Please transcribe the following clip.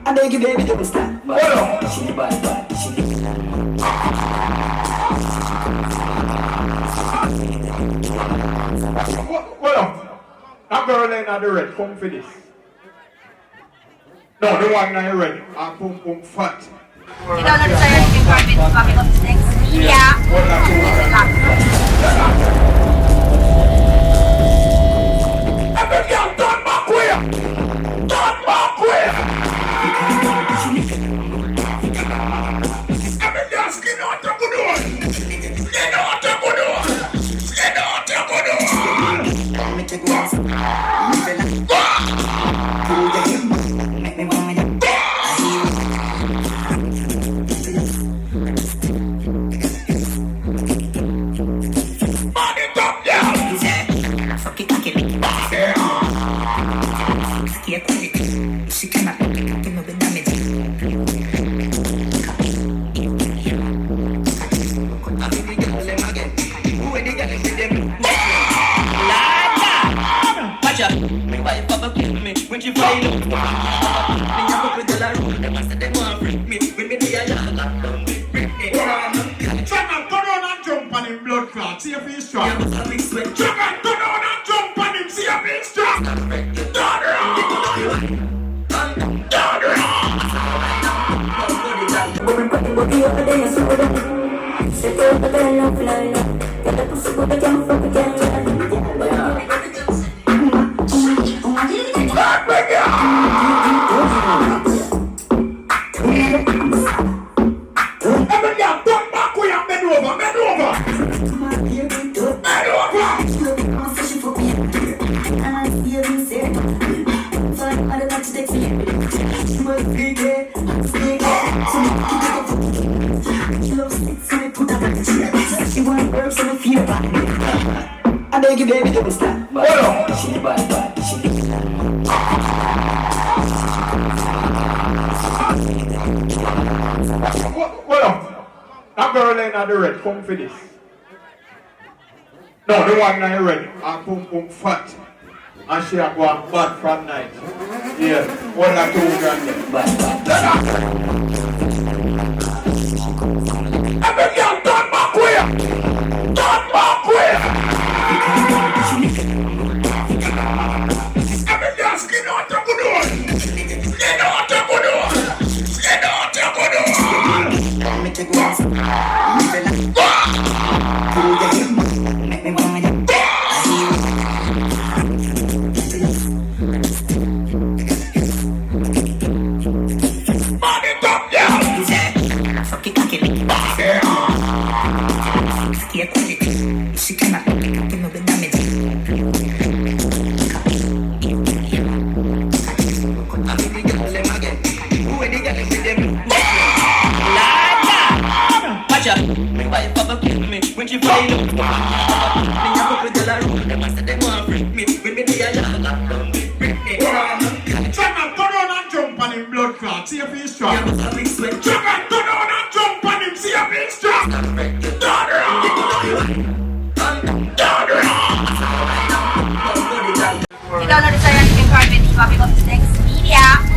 I beg you, baby, don't stop. She bad. Hold on. That girl ain't at the red. Come for this. No, the one not red. Pum fat. You don't know the science department is coming up next. Yeah. Every girl, turn back way. Turn back way. Every girl, skin out the good one. Skin out the good one. Skin out the good one. She cannot give me the damage. Watch out, why Papa kill me when she fall in love? Me up with the room, them say they want freak me. When me dey a young, freak me. Chaka, turn on and jump on him blood clot. See if he's strong. Chaka, turn on and jump on him. See if he's strong. I beg you, baby, don't stop. She bad. Hold on. That girl ain't at the red. Come for this. No, the one not red. Pum fat. And she have one bad from night. Yeah, one or 2 grand. Every girl, turn back way. Turn back way. Every girl, skin out the good one. Skin out the good one. Skin out the good one. She cannot give me the damage. Watch out, why Papa kill me when she fall in love? Me up with the room, them say they want freak me. When me dey a young, freak me. Chaka, turn on and jump on him blood clot. See if he's strong. Chaka, turn on and jump on him. See if he's strong. You don't know the science department is coming up next. Media.